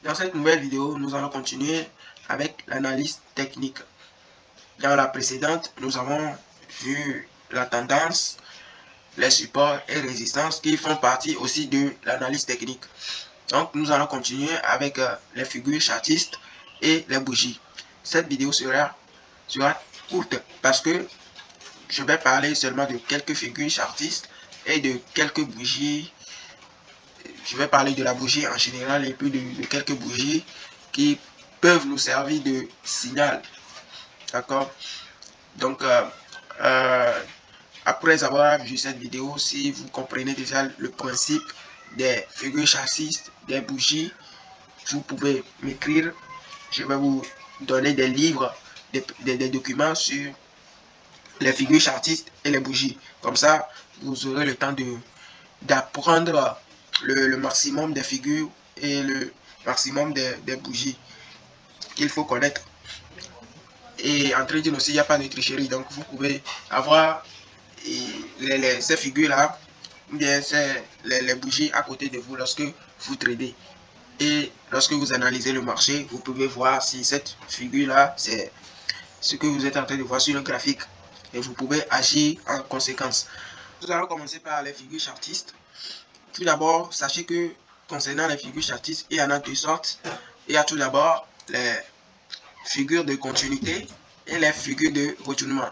Dans cette nouvelle vidéo, nous allons continuer avec l'analyse technique. Dans la précédente, nous avons vu la tendance, les supports et résistances qui font partie aussi de l'analyse technique. Donc, nous allons continuer avec les figures chartistes et les bougies. Cette vidéo sera courte parce que je vais parler seulement de quelques figures chartistes et de quelques bougies. Je vais parler de la bougie en général et puis de quelques bougies qui peuvent nous servir de signal. D'accord? Donc, après avoir vu cette vidéo, si vous comprenez déjà le principe des figures chartistes, des bougies, vous pouvez m'écrire. Je vais vous donner des livres, des documents sur les figures chartistes et les bougies. Comme ça, vous aurez le temps d'apprendre le maximum des figures et le maximum des bougies qu'il faut connaître. Et en trading aussi, il n'y a pas de tricherie. Donc, vous pouvez avoir ces figures-là, ou bien les bougies à côté de vous lorsque vous tradez. Et lorsque vous analysez le marché, vous pouvez voir si cette figure-là, c'est ce que vous êtes en train de voir sur le graphique. Et vous pouvez agir en conséquence. Nous allons commencer par les figures chartistes. Tout d'abord, sachez que concernant les figures chartistes, il y en a deux sortes. Il y a tout d'abord les figures de continuité et les figures de retournement.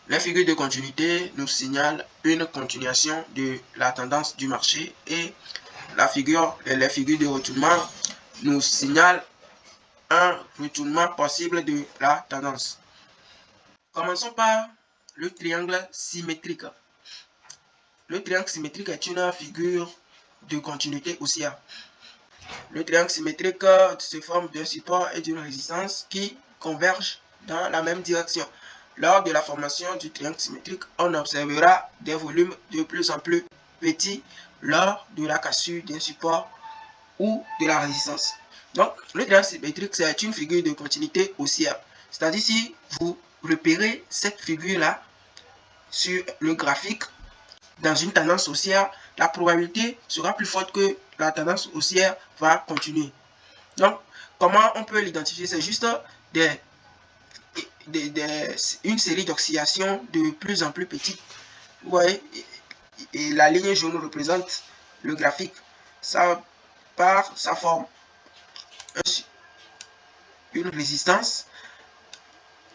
Les figures de continuité nous signalent une continuation de la tendance du marché et les figures de retournement nous signalent un retournement possible de la tendance. Commençons par le triangle symétrique. Le triangle symétrique est une figure de continuité haussière. Le triangle symétrique se forme d'un support et d'une résistance qui convergent dans la même direction. Lors de la formation du triangle symétrique, on observera des volumes de plus en plus petits lors de la cassure d'un support ou de la résistance. Donc, le triangle symétrique, c'est une figure de continuité haussière. C'est-à-dire, si vous repérez cette figure-là sur le graphique, dans une tendance haussière, la probabilité sera plus forte que la tendance haussière va continuer. Donc, comment on peut l'identifier? C'est juste une série d'oscillations de plus en plus petites. Vous voyez, et la ligne jaune représente le graphique. Ça forme une résistance,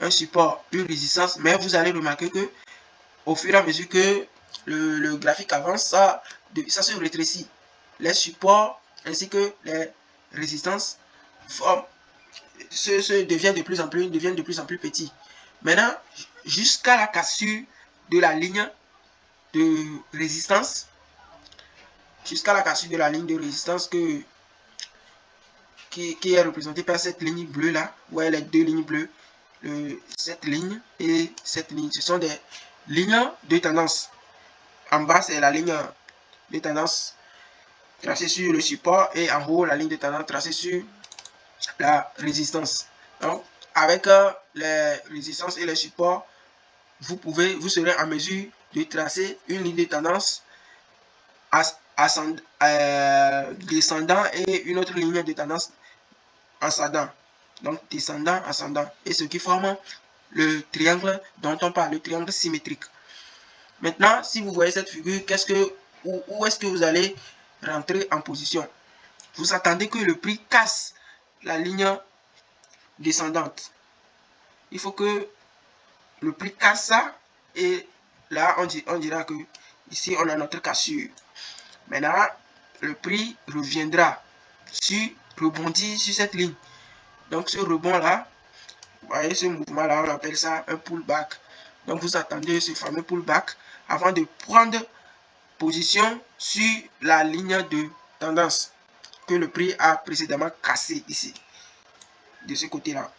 un support, une résistance, mais vous allez remarquer que au fur et à mesure que le graphique avance, ça se rétrécit. Les supports ainsi que les résistances deviennent de plus en plus petits. Maintenant, jusqu'à la cassure de la ligne de résistance, qui est représentée par cette ligne bleue là. Vous voyez les deux lignes bleues, cette ligne et cette ligne. Ce sont des lignes de tendance. En bas, c'est la ligne de tendance tracée sur le support et en haut, la ligne de tendance tracée sur la résistance. Donc, avec les résistances et les supports, vous serez en mesure de tracer une ligne de tendance descendant et une autre ligne de tendance ascendant. Donc, descendant, ascendant. Et ce qui forme le triangle dont on parle, le triangle symétrique. Maintenant, si vous voyez cette figure, où est-ce que vous allez rentrer en position? Vous attendez que le prix casse la ligne descendante. Il faut que le prix casse ça et là, on dira que ici, on a notre cassure. Maintenant, le prix reviendra rebondir sur cette ligne. Donc, ce rebond-là, vous voyez ce mouvement-là, on appelle ça un pullback. Donc, vous attendez ce fameux pullback avant de prendre position sur la ligne de tendance que le prix a précédemment cassé ici, de ce côté-là.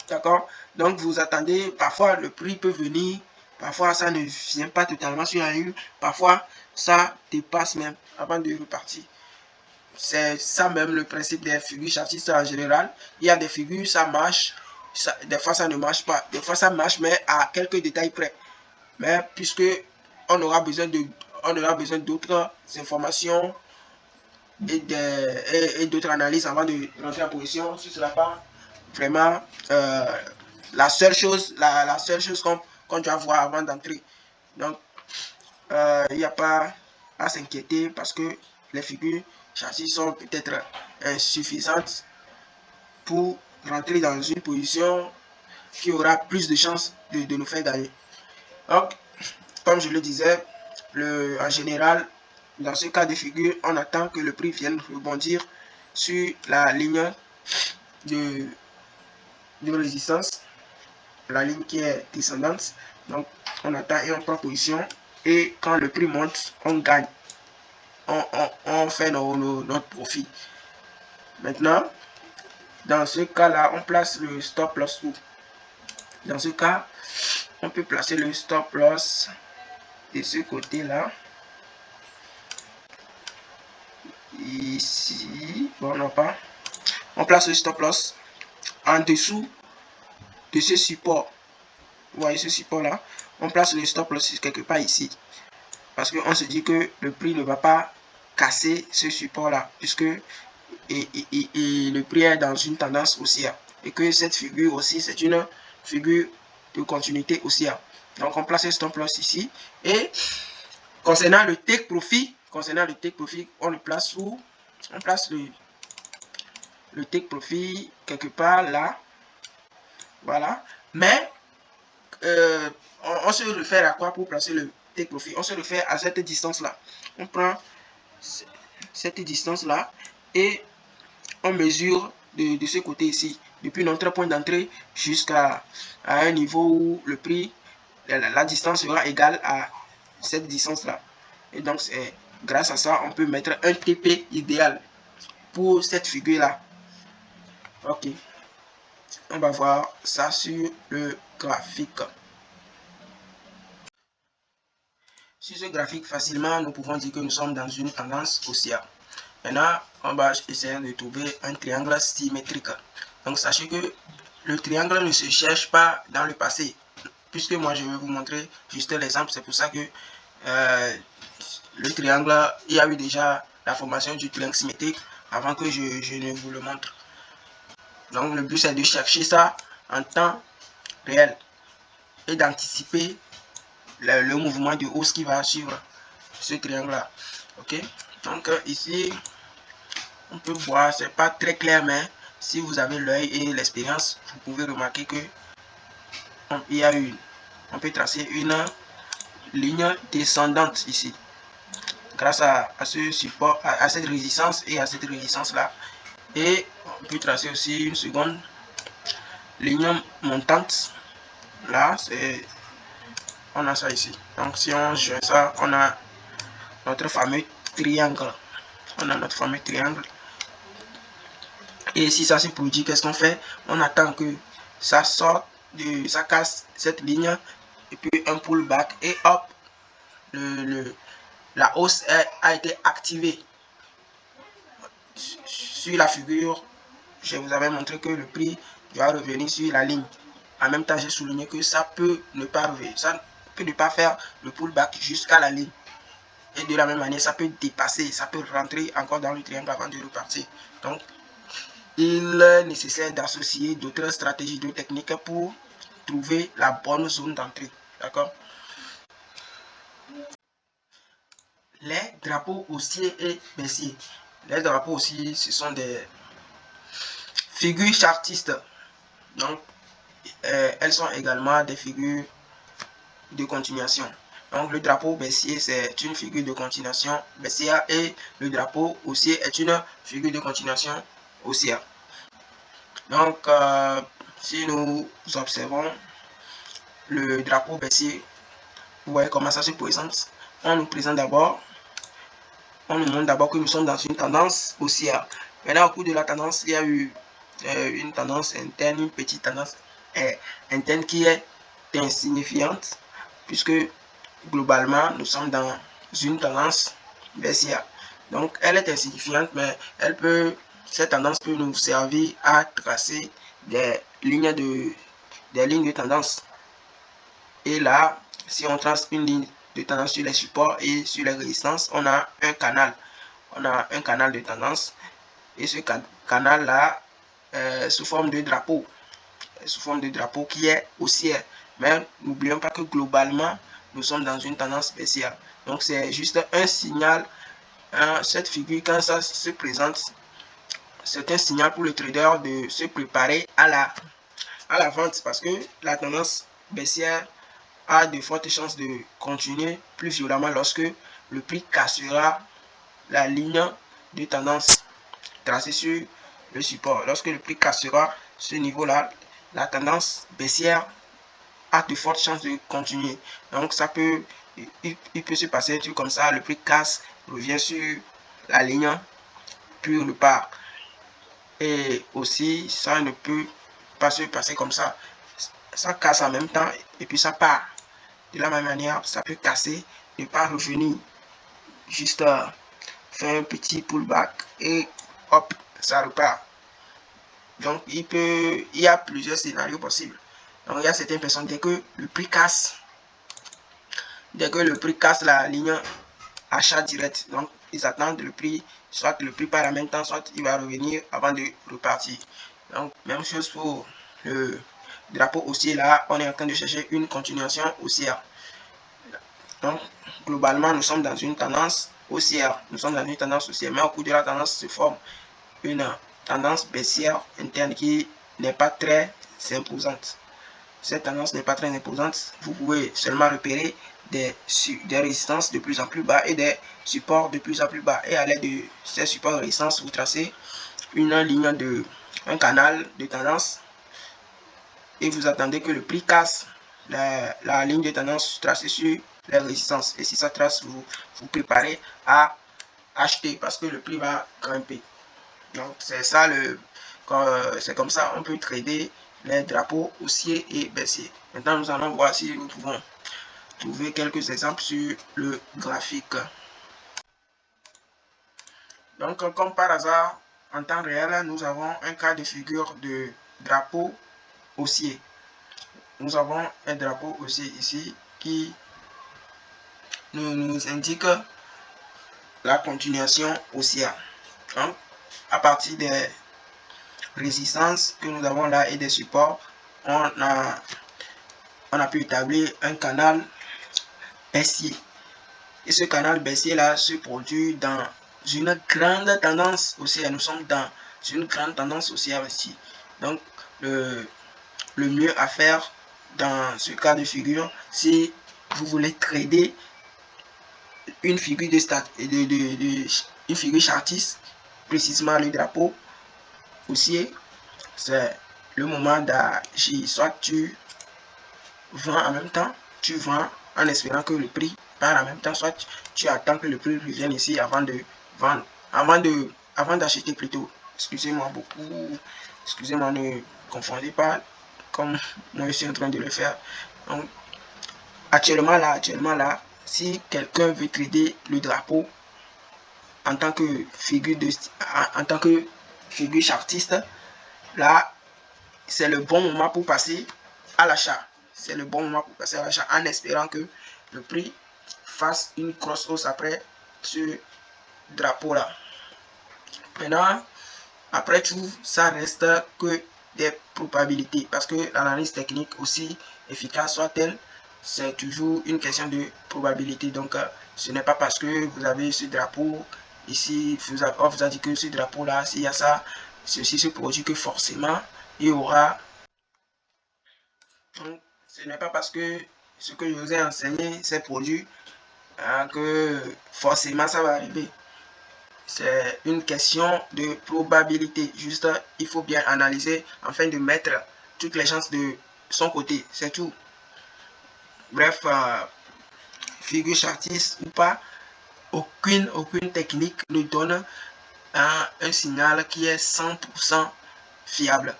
D'accord? Donc, vous attendez, parfois le prix peut venir, parfois ça ne vient pas totalement sur la ligne, parfois ça dépasse même avant de repartir. C'est ça même le principe des figures chartistes en général. Il y a des figures, ça marche, des fois ça ne marche pas, des fois ça marche, mais à quelques détails près. Mais puisque on aura besoin d'autres informations et d'autres analyses avant de rentrer en position. Si cela pas vraiment la seule chose qu'on doit voir avant d'entrer. Donc, il n'y a pas à s'inquiéter parce que les figures châssis sont peut-être insuffisantes pour rentrer dans une position qui aura plus de chances de nous faire gagner. Donc, comme je le disais, en général, dans ce cas de figure, on attend que le prix vienne rebondir sur la ligne de résistance, la ligne qui est descendante. Donc, on attend et on prend position. Et quand le prix monte, on gagne. On fait notre profit. Maintenant, dans ce cas-là, on place le stop loss où? Dans ce cas, on peut placer le stop loss de ce côté-là. Ici, bon, non pas. On place le stop loss en dessous de ce support. Vous voyez ce support-là? On place le stop loss quelque part ici. Parce qu'on se dit que le prix ne va pas casser ce support-là, puisque le prix est dans une tendance haussière. Et que cette figure aussi, c'est une figure de continuité haussière. Donc, on place le stop loss ici. Et concernant le take profit, on le place où? On place le take profit quelque part là. Voilà. Mais, on se réfère à quoi pour placer le take profit? On se réfère à cette distance-là. On prend cette distance-là et on mesure de ce côté ici, depuis notre point d'entrée jusqu'à un niveau où le prix, la distance sera égale à cette distance-là. Et donc, grâce à ça, on peut mettre un TP idéal pour cette figure-là. Ok. On va voir ça sur le graphique. Sur ce graphique, facilement, nous pouvons dire que nous sommes dans une tendance haussière. Maintenant, on va essayer de trouver un triangle symétrique. Donc, sachez que le triangle ne se cherche pas dans le passé. Puisque moi, je vais vous montrer juste l'exemple. C'est pour ça que le triangle, il y a eu déjà la formation du triangle symétrique avant que je ne vous le montre. Donc, le but, c'est de chercher ça en temps réel et d'anticiper le mouvement de hausse qui va suivre ce triangle-là. Ok? Donc, ici, on peut voir, c'est pas très clair, mais si vous avez l'œil et l'expérience, vous pouvez remarquer que il y a on peut tracer une ligne descendante ici grâce à ce support, à cette résistance et à cette résistance là, et on peut tracer aussi une seconde ligne montante là. C'est on a ça ici. Donc si on joint ça, on a notre fameux triangle. Et si ça se produit, qu'est-ce qu'on fait? On attend que ça sorte, ça casse cette ligne, et puis un pullback, et hop, la hausse a été activée. Sur la figure, je vous avais montré que le prix va revenir sur la ligne. En même temps, j'ai souligné que ça peut ne pas revenir, ça peut ne pas faire le pullback jusqu'à la ligne. Et de la même manière, ça peut dépasser, ça peut rentrer encore dans le triangle avant de repartir. Donc, il est nécessaire d'associer d'autres stratégies, d'autres techniques pour trouver la bonne zone d'entrée. D'accord? Les drapeaux haussiers et baissiers. Les drapeaux haussiers, ce sont des figures chartistes. Donc, elles sont également des figures de continuation. Donc, le drapeau baissier, c'est une figure de continuation baissière et le drapeau haussier est une figure de continuation haussière. Donc, si nous observons le drapeau baissier, vous voyez comment ça se présente. On nous présente d'abord, on nous montre d'abord que nous sommes dans une tendance haussière. Maintenant, au cours de la tendance, il y a eu une tendance interne, une petite tendance interne qui est insignifiante, puisque globalement, nous sommes dans une tendance baissière. Donc, elle est insignifiante, mais cette tendance peut nous servir à tracer des lignes de tendance. Et là, si on trace une ligne de tendance sur les supports et sur les résistances, on a un canal. on a un canal de tendance. Et ce canal-là, sous forme de drapeau. Sous forme de drapeau qui est haussière. Mais n'oublions pas que globalement, nous sommes dans une tendance baissière. Donc c'est juste un signal. Cette figure, quand ça se présente, c'est un signal pour le trader de se préparer à la vente, parce que la tendance baissière a de fortes chances de continuer plus violemment lorsque le prix cassera la ligne de tendance tracée sur le support. Lorsque le prix cassera ce niveau-là, la tendance baissière a de fortes chances de continuer. Donc ça peut, il peut se passer un truc comme ça, le prix casse, revient sur la ligne, puis repart. Et aussi, ça ne peut pas se passer comme ça. Ça casse en même temps et puis ça part. De la même manière, ça peut casser, ne pas revenir. Juste faire un petit pullback et hop, ça repart. Donc, il y a plusieurs scénarios possibles. Donc, il y a certaines personnes, dès que le prix casse la ligne achat direct, donc ils attendent le prix, soit le prix part en même temps, soit il va revenir avant de repartir. Donc, même chose pour le drapeau haussier. Là, on est en train de chercher une continuation haussière. Donc, globalement, nous sommes dans une tendance haussière. Mais au cours de la tendance se forme une tendance baissière interne qui n'est pas très imposante. Cette tendance n'est pas très imposante. Vous pouvez seulement repérer des résistances de plus en plus bas et des supports de plus en plus bas. Et à l'aide de ces supports de résistance, vous tracez un canal de tendance et vous attendez que le prix casse la ligne de tendance tracée sur les résistances. Et si ça trace, vous vous préparez à acheter parce que le prix va grimper. Donc c'est ça c'est comme ça on peut trader les drapeaux haussiers et baissiers. Maintenant nous allons voir si nous pouvons trouver quelques exemples sur le graphique. Donc comme par hasard, en temps réel, nous avons un cas de figure de drapeau haussier. Nous avons un drapeau haussier ici qui nous indique la continuation haussière. Donc, à partir des résistances que nous avons là et des supports, on a pu établir un canal baissier. Et ce canal baissier là se produit dans une grande tendance haussière. Nous sommes dans une grande tendance haussière ici. Donc le mieux à faire dans ce cas de figure, si vous voulez trader une figure une figure chartiste, précisément le drapeau haussier, c'est le moment d'agir. Soit tu vends en même temps, tu vends en espérant que le prix part en même temps, soit tu attends que le prix revienne ici avant de vendre, avant d'acheter plutôt. Excusez-moi beaucoup, excusez-moi, ne confondez pas comme moi je suis en train de le faire. Donc actuellement là, si quelqu'un veut trader le drapeau en tant que figure chartiste, là c'est le bon moment pour passer à l'achat. C'est le bon moment pour passer à l'achat en espérant que le prix fasse une grosse hausse après ce drapeau là. Maintenant, après tout, ça reste que des probabilités, parce que l'analyse technique, aussi efficace soit-elle, c'est toujours une question de probabilité. Donc ce n'est pas parce que vous avez ce drapeau ici, on vous a dit que ce drapeau là, s'il y a ça, ceci se produit, que forcément il y aura. Donc ce n'est pas parce que ce que je vous ai enseigné s'est produit que forcément ça va arriver. C'est une question de probabilité. Juste, il faut bien analyser afin de mettre toutes les chances de son côté. C'est tout. Bref, figure chartiste ou pas, aucune technique ne donne un signal qui est 100% fiable.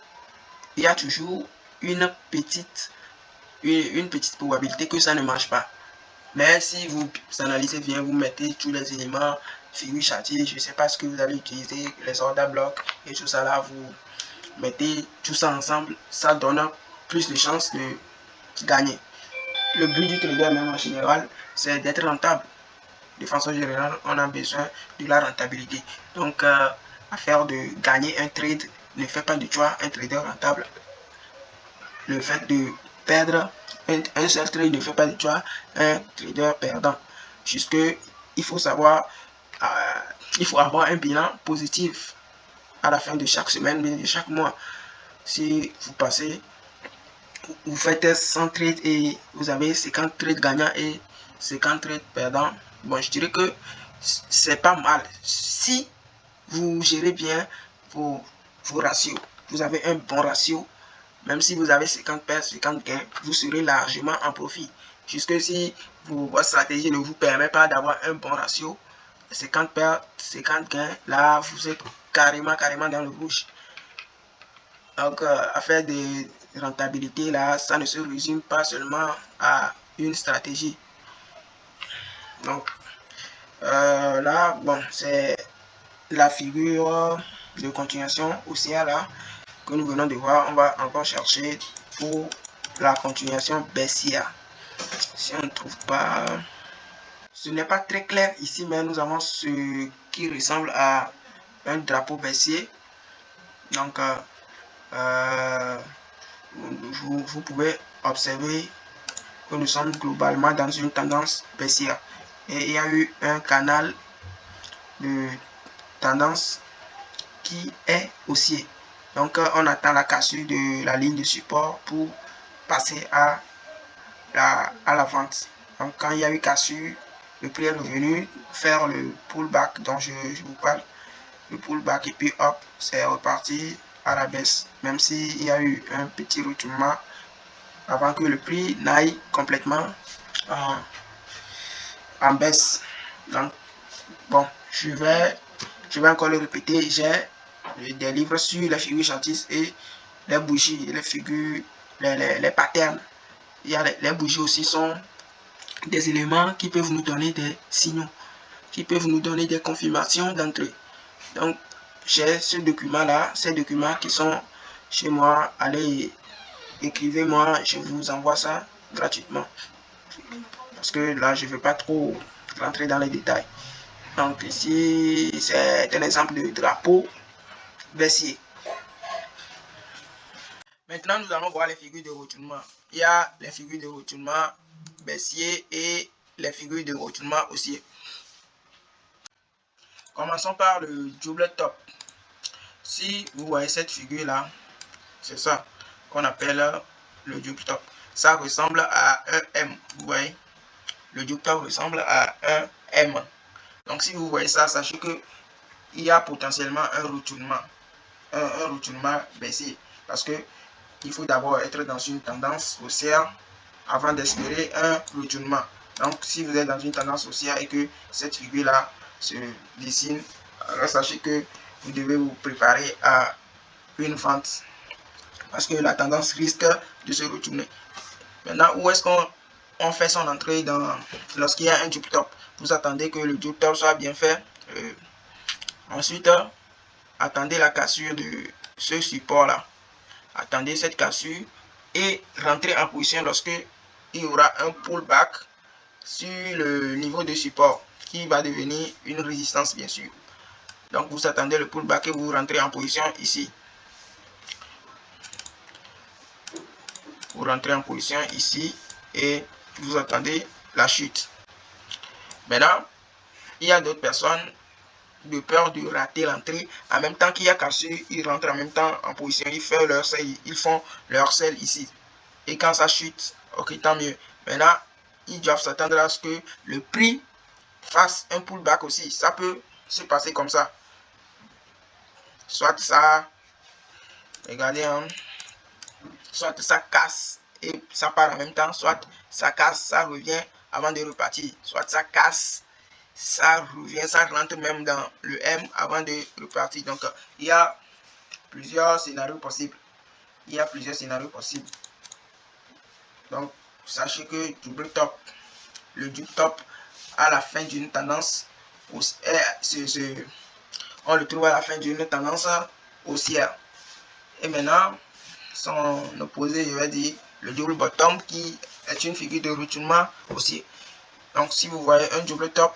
Il y a toujours une petite probabilité que ça ne marche pas. Mais si vous analysez bien, vous mettez tous les éléments, figure chartiste, je ne sais pas ce que vous allez utiliser, les ordres blocs et tout ça là, vous mettez tout ça ensemble, ça donne plus de chances de gagner. Le but du trader même en général, c'est d'être rentable. de façon générale, on a besoin de la rentabilité. Donc, afin de gagner un trade, ne fait pas de toi un trader rentable. Le fait de perdre un seul trade ne fait pas de toi un trader perdant. Puisque il faut savoir, il faut avoir un bilan positif à la fin de chaque semaine, de chaque mois. Si vous passez, vous faites 100 trades et vous avez 50 trades gagnants et 50 trades perdants, bon, je dirais que c'est pas mal. Si vous gérez bien vos ratios, vous avez un bon ratio, même si vous avez 50 pertes, 50 gains, vous serez largement en profit. Jusque si votre stratégie ne vous permet pas d'avoir un bon ratio, 50 pertes, 50 gains, là, vous êtes carrément dans le rouge. Donc, à faire des rentabilités, là, ça ne se résume pas seulement à une stratégie. Donc, là, bon, c'est la figure de continuation haussière là que nous venons de voir. On va encore chercher pour la continuation baissière. Si on ne trouve pas, ce n'est pas très clair ici, mais nous avons ce qui ressemble à un drapeau baissier. Donc, vous pouvez observer que nous sommes globalement dans une tendance baissière. Et il y a eu un canal de tendance qui est haussier. Donc, on attend la cassure de la ligne de support pour passer à la vente. Donc, quand il y a eu cassure, le prix est revenu faire le pullback dont je vous parle. Le pullback et puis hop, c'est reparti à la baisse. Même s'il y a eu un petit retournement avant que le prix n'aille complètement en baisse. Donc, bon, je vais encore le répéter. J'ai des livres sur les figures chantises et les bougies, les figures, les patterns. Il y a les bougies aussi sont des éléments qui peuvent nous donner des signaux, qui peuvent nous donner des confirmations d'entrée. Donc, j'ai ce document-là, ces documents qui sont chez moi. Allez, écrivez-moi, je vous envoie ça gratuitement. Parce que là, je ne veux pas trop rentrer dans les détails. Donc, ici, c'est un exemple de drapeau baissier. Maintenant, nous allons voir les figures de retournement. Il y a les figures de retournement baissier et les figures de retournement haussier. Commençons par le double top. Si vous voyez cette figure-là, c'est ça qu'on appelle le double top. Ça ressemble à un M, vous voyez. Le double top ressemble à un M. Donc, si vous voyez ça, sachez que il y a potentiellement un retournement baissier. Parce que il faut d'abord être dans une tendance haussière avant d'espérer un retournement. Donc, si vous êtes dans une tendance haussière et que cette figure-là se dessine, alors sachez que vous devez vous préparer à une vente. Parce que la tendance risque de se retourner. Maintenant, où est-ce qu'on fait son entrée lorsqu'il y a un double top? Vous attendez que le double top soit bien fait. Ensuite, attendez la cassure de ce support-là. Attendez cette cassure et rentrez en position lorsque il y aura un pullback sur le niveau de support qui va devenir une résistance, bien sûr. Donc, vous attendez le pullback et vous rentrez en position ici. Vous rentrez en position ici et vous attendez la chute. Maintenant, il y a d'autres personnes de peur de rater l'entrée. En même temps qu'il y a cassure, ils rentrent en même temps en position. Ils font leur sell ici. Et quand ça chute, ok, tant mieux. Maintenant, ils doivent s'attendre à ce que le prix fasse un pullback aussi. Ça peut se passer comme ça. Soit ça, regardez, hein, soit ça casse et ça part en même temps, soit ça casse, ça revient avant de repartir, soit ça casse, ça revient, ça rentre même dans le M avant de repartir. Donc, il y a plusieurs scénarios possibles. Donc, sachez que double top, le double top à la fin d'une tendance, on le trouve à la fin d'une tendance haussière. Et maintenant, son opposé, je vais dire le double bottom qui est une figure de retournement haussier. Donc, si vous voyez un double top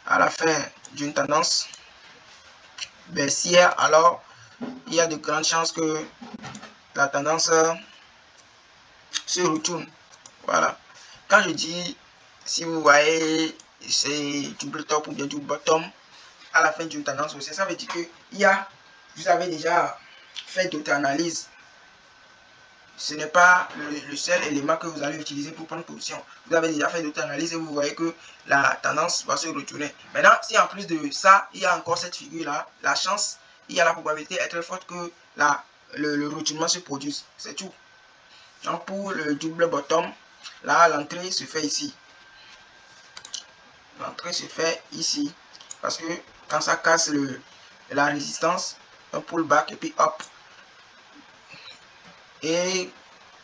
à la fin d'une tendance baissière, alors il y a de grandes chances que la tendance se retourne. Voilà. Quand je dis, si vous voyez, c'est double top ou bien double bottom à la fin d'une tendance haussière, ça veut dire que vous avez déjà fait d'autres analyses. Ce n'est pas le seul élément que vous allez utiliser pour prendre position. Vous avez déjà fait d'autres analyses et vous voyez que la tendance va se retourner. Maintenant, si en plus de ça, il y a encore cette figure-là, la chance, il y a la probabilité est très forte que le retournement se produise. C'est tout. Donc pour le double bottom, là, l'entrée se fait ici. L'entrée se fait ici. Parce que quand ça casse la résistance, un pullback et puis hop. Et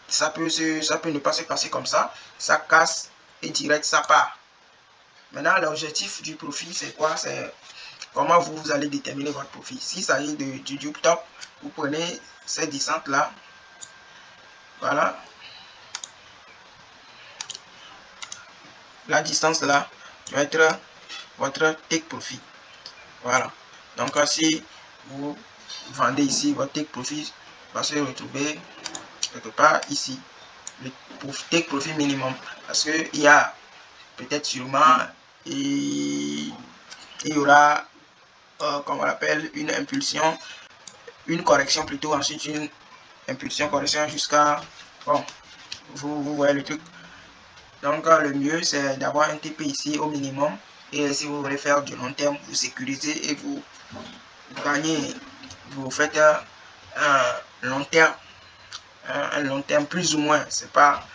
ça peut ne pas se passer comme ça. Ça casse et direct ça part. Maintenant, l'objectif du profit, c'est quoi? C'est comment vous allez déterminer votre profit. S'il s'agit du double top, vous prenez cette descente là. Voilà. La distance là va être votre take profit. Voilà. Donc, si vous vendez ici, votre take profit va se retrouver quelque part ici. Le take profit minimum. Parce qu'il y a peut-être sûrement, il y aura, comme on l'appelle, une impulsion, une correction plutôt, ensuite une impulsion, correction jusqu'à, bon, vous voyez le truc. Donc, le mieux, c'est d'avoir un TP ici au minimum. Et si vous voulez faire du long terme, vous sécurisez et vous gagnez, vous faites un long terme, un long terme plus ou moins. C'est pas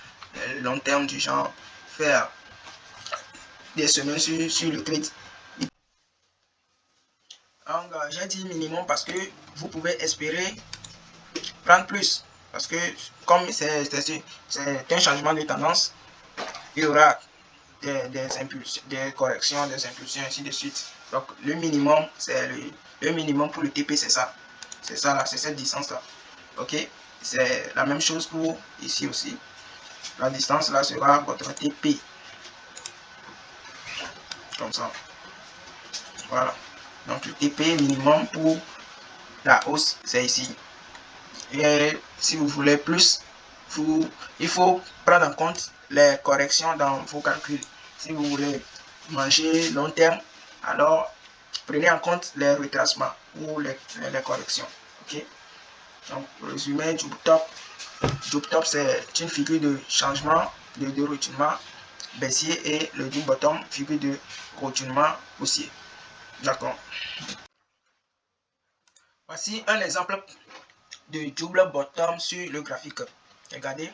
long terme du genre faire des semaines sur le trade. Donc, j'ai dit minimum parce que vous pouvez espérer prendre plus. Parce que comme c'est un changement de tendance, il y aura des impulsions, des corrections, des impulsions, ainsi de suite. Donc, le minimum, c'est le minimum pour le TP, c'est ça. C'est ça là, c'est cette distance-là. Ok? C'est la même chose pour ici aussi. La distance là sera votre TP. Comme ça. Voilà. Donc, le TP minimum pour la hausse, c'est ici. Et si vous voulez plus, il faut prendre en compte les corrections dans vos calculs. Si vous voulez manger long terme, alors prenez en compte les retracements ou les corrections. Ok. Donc, résumé, double top, c'est une figure de changement de retournement baissier et le double bottom, figure de retournement haussier. D'accord. Voici un exemple de double bottom sur le graphique. Regardez,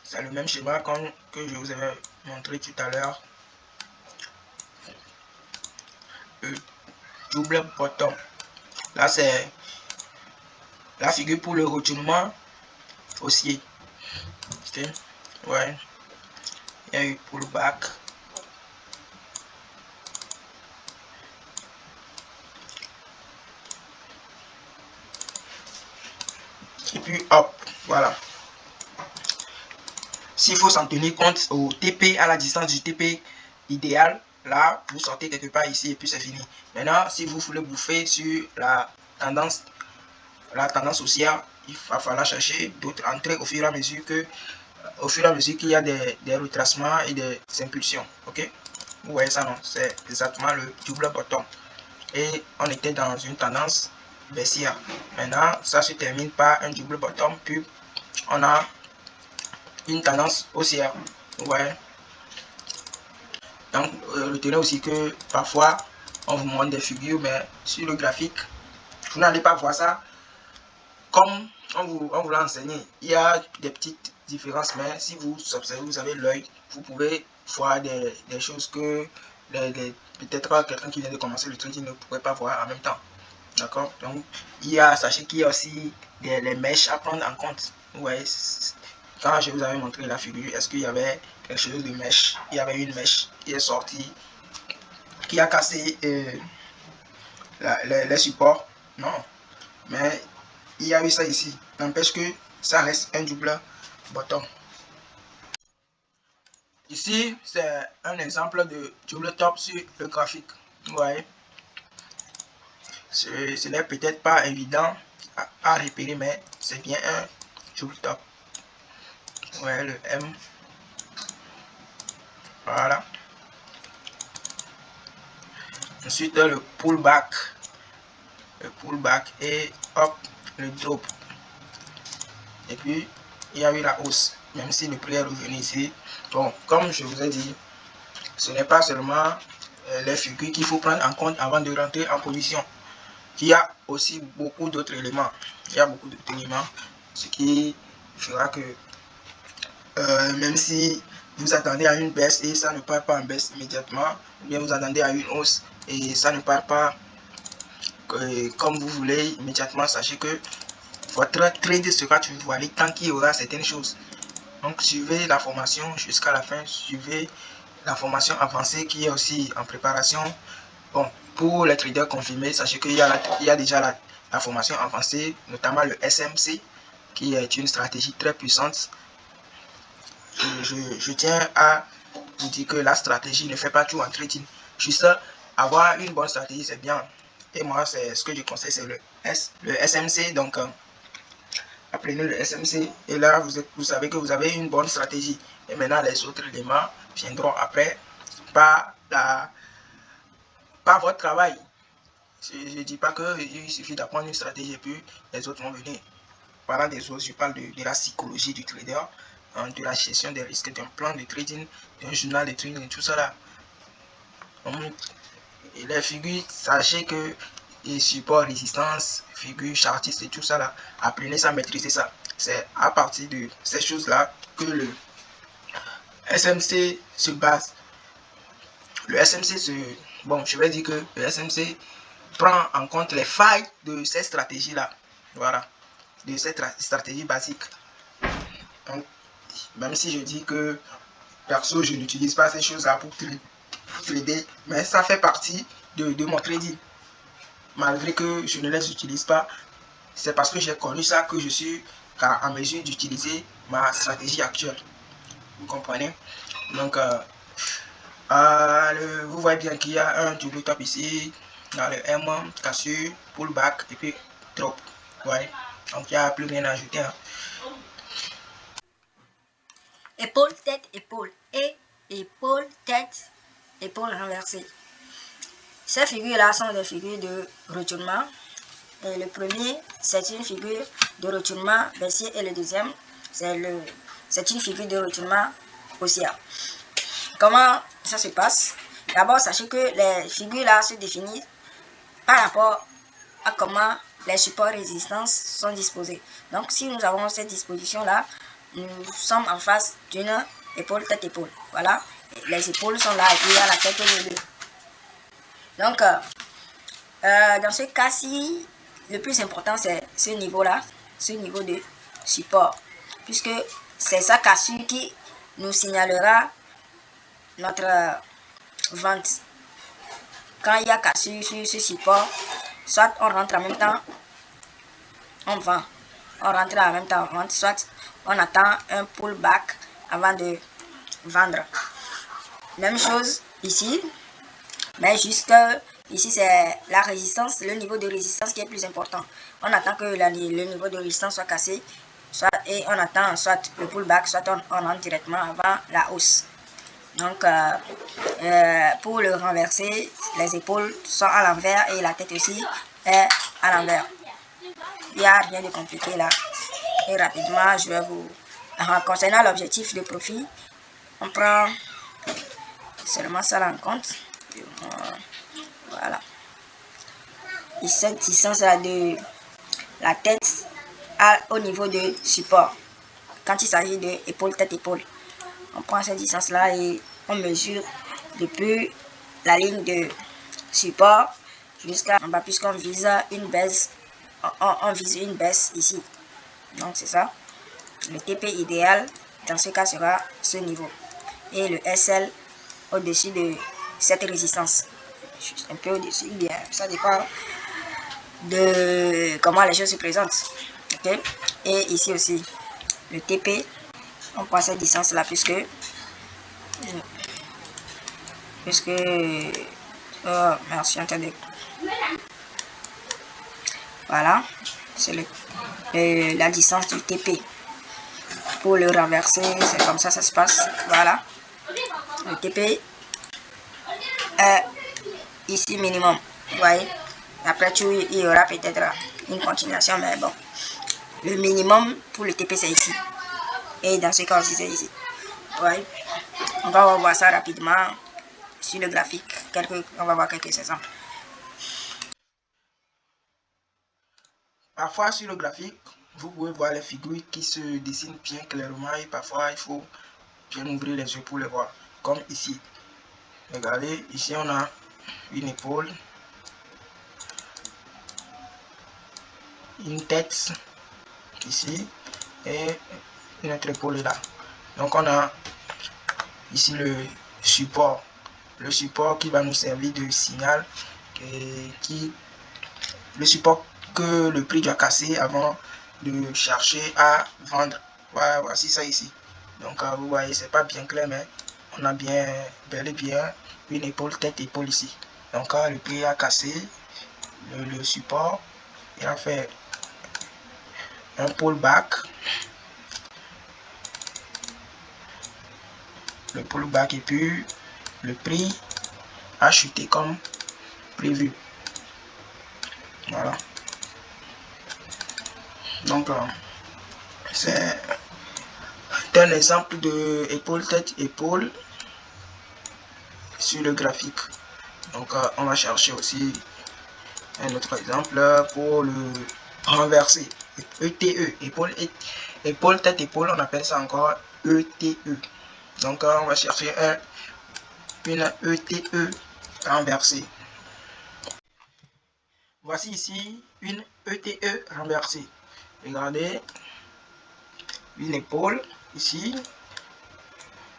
c'est le même schéma que je vous avais montré tout à l'heure. Le double bottom. Là, c'est la figure pour le retournement haussier. Okay. Ouais. Il y a eu pullback. Et puis hop, voilà. S'il faut s'en tenir compte au TP, à la distance du TP idéal, là, vous sortez quelque part ici et puis c'est fini. Maintenant, si vous voulez bouffer sur la tendance haussière, il va falloir chercher d'autres entrées au fur et à mesure qu'il y a des retracements et des impulsions. Ok, vous voyez ça, non? C'est exactement le double bottom. Et on était dans une tendance baissière. Maintenant, ça se termine par un double bottom, puis on a une tendance haussière. Ouais. Donc, retenez aussi que parfois, on vous montre des figures, mais sur le graphique, vous n'allez pas voir ça comme on vous l'a enseigné. Il y a des petites différences, mais si vous observez, vous avez l'œil, vous pouvez voir des choses que peut-être quelqu'un qui vient de commencer le trading ne pourrait pas voir en même temps. D'accord? Donc, sachez qu'il y a aussi les mèches à prendre en compte. Vous voyez, quand je vous avais montré la figure, est-ce qu'il y avait quelque chose de mèche? Il y avait une mèche qui est sortie, qui a cassé les supports. Non. Mais il y a eu ça ici. N'empêche que ça reste un double bottom. Ici, c'est un exemple de double top sur le graphique. Vous voyez, ce n'est peut-être pas évident à repérer, mais c'est bien un double top. Vous voyez le M. Voilà. Ensuite, le pullback. Le pullback et hop, le drop. Et puis, il y a eu la hausse, même si le prix est revenu ici. Bon, comme je vous ai dit, ce n'est pas seulement les figures qu'il faut prendre en compte avant de rentrer en position. Il y a aussi beaucoup d'autres éléments. Il y a beaucoup d'autres éléments, ce qui fera que même si vous attendez à une baisse et ça ne part pas en baisse immédiatement, ou bien vous attendez à une hausse et ça ne part pas comme vous voulez immédiatement, sachez que votre trade sera toujours valide tant qu'il y aura certaines choses. Donc suivez la formation jusqu'à la fin, suivez la formation avancée qui est aussi en préparation. Bon, pour les traders confirmés, sachez qu'il y a déjà la formation avancée, notamment le SMC, qui est une stratégie très puissante. Je tiens à vous dire que la stratégie ne fait pas tout en trading. Juste avoir une bonne stratégie, c'est bien. Et moi, c'est ce que je conseille, c'est le SMC. Donc, apprenez le SMC. Et là, vous savez que vous avez une bonne stratégie. Et maintenant, les autres éléments viendront après. Pas votre travail. Je ne dis pas qu'il suffit d'apprendre une stratégie et puis les autres vont venir. Parlant des autres, je parle de la psychologie du trader, de la gestion des risques, d'un plan de trading, d'un journal de trading et tout ça là. Et les figures, sachez que les supports, résistance, figures, chartistes et tout ça là, apprenez ça, maîtrisez ça. C'est à partir de ces choses là que le SMC se base. Le SMC bon, je vais dire que le SMC prend en compte les failles de ces stratégies là. Voilà, de cette stratégie basique. Donc, même si je dis que perso je n'utilise pas ces choses là pour trader, mais ça fait partie de mon trading. Malgré que je ne les utilise pas, c'est parce que j'ai connu ça que je suis en mesure d'utiliser ma stratégie actuelle. Vous comprenez? Donc vous voyez bien qu'il y a un double top ici, dans le M, cassure, pullback et puis drop. Ouais. Donc il n'y a plus rien à ajouter. Hein. Épaule, tête, épaule. Et épaule, tête, épaule renversée. Ces figures-là sont des figures de retournement. Et le premier, c'est une figure de retournement baissier et le deuxième, c'est une figure de retournement haussier. Comment ça se passe? D'abord, sachez que les figures-là se définissent par rapport à comment les supports résistance sont disposés. Donc, si nous avons cette disposition-là, nous sommes en face d'une épaule, tête, épaule. Voilà, les épaules sont là et puis il y a la tête au milieu. Donc, dans ce cas-ci, le plus important, c'est ce niveau-là, ce niveau de support, puisque c'est sa cassure qui nous signalera notre vente. Quand il y a cassure sur ce support, soit on rentre en même temps, on vend. On rentre en même temps, on vend, soit on attend un pullback avant de vendre. Même chose ici, mais juste ici c'est la résistance, le niveau de résistance qui est plus important. On attend que le niveau de résistance soit cassé, et on attend soit le pullback, soit on rentre directement avant la hausse. Donc pour le renverser, les épaules sont à l'envers et la tête aussi est à l'envers. Il n'y a rien de compliqué là. Et rapidement, je vais vous... concernant l'objectif de profit, on prend seulement ça en compte. Voilà. Et cette distance là de la tête au niveau de support. Quand il s'agit de épaule, tête, épaule. On prend cette distance là et on mesure depuis la ligne de support jusqu'à en bas, puisqu'on vise une baisse. On vise une baisse ici. Donc c'est ça. Le TP idéal dans ce cas sera ce niveau. Et le SL au-dessus de cette résistance. Juste un peu au-dessus, bien. Ça dépend de comment les choses se présentent. Okay? Et ici aussi, le TP, on prend cette distance là puisque puisque... Oh, merci, attendez. Voilà, c'est la distance du TP. Pour le renverser, c'est comme ça se passe. Voilà, le TP est ici minimum. Vous voyez, après tout, il y aura peut-être une continuation, mais bon. Le minimum pour le TP, c'est ici. Et dans ce cas aussi, c'est ici. Vous voyez, on va voir ça rapidement sur le graphique. On va voir quelques exemples. Parfois sur le graphique, vous pouvez voir les figures qui se dessinent bien clairement et parfois il faut bien ouvrir les yeux pour les voir. Comme ici. Regardez, ici on a une épaule, une tête ici et une autre épaule là. Donc on a ici le support qui va nous servir de signal et le support que le prix doit casser avant de chercher à vendre. Voilà, voici ça ici. Donc vous voyez, c'est pas bien clair, mais on a bien bel et bien une épaule, tête, épaule ici. Donc le prix a cassé le support, il a fait un pullback. Le pullback et puis le prix a chuté comme prévu. Voilà. Donc c'est un exemple de épaule, tête, épaule sur le graphique. Donc on va chercher aussi un autre exemple pour le renverser. ETE, épaule, tête, épaule, on appelle ça encore ETE. Donc on va chercher une ETE renversée. Voici ici une ETE renversée. Regardez, une épaule ici,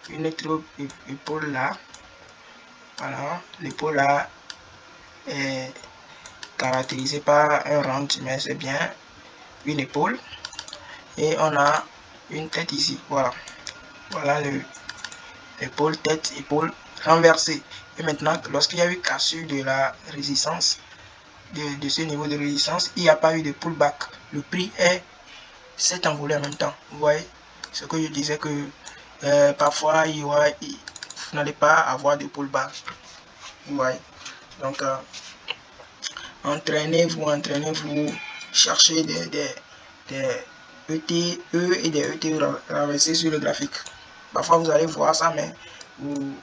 une autre épaule là. Voilà, l'épaule là est caractérisée par un rente, mais c'est bien une épaule. Et on a une tête ici. Voilà, voilà l'épaule, tête, épaule renversée. Et maintenant, lorsqu'il y a eu cassure de la résistance, de ce niveau de résistance, il n'y a pas eu de pullback. Le prix s'est envolé en même temps. Vous voyez ce que je disais que parfois vous n'allez pas avoir de pullback. Vous voyez. Donc entraînez-vous, cherchez des ETE et des ET renversés sur le graphique. Parfois vous allez voir ça, mais vous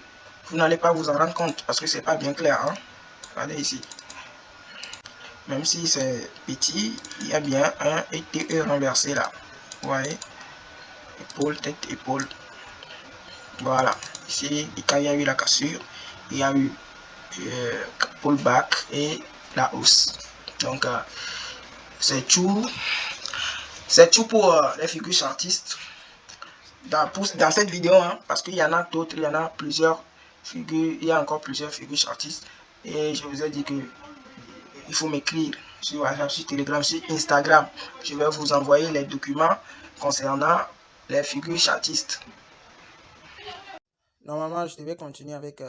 n'allez pas vous en rendre compte parce que c'est pas bien clair. Hein? Regardez ici. Même si c'est petit, il y a bien un ETE renversé là. Vous voyez, épaule, tête, épaule. Voilà. Ici, quand il y a eu la cassure, il y a eu pullback et la hausse. Donc c'est tout pour les figures chartistes dans cette vidéo, hein, parce qu'il y en a d'autres, il y en a plusieurs figures, il y a encore plusieurs figures chartistes et je vous ai dit que il faut m'écrire sur WhatsApp, sur Telegram, sur Instagram. Je vais vous envoyer les documents concernant les figures chartistes. Normalement, je devais continuer avec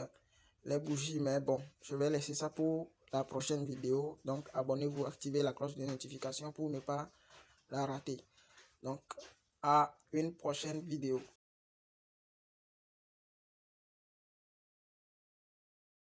les bougies, mais bon, je vais laisser ça pour la prochaine vidéo. Donc, abonnez-vous, activez la cloche de notification pour ne pas la rater. Donc, à une prochaine vidéo.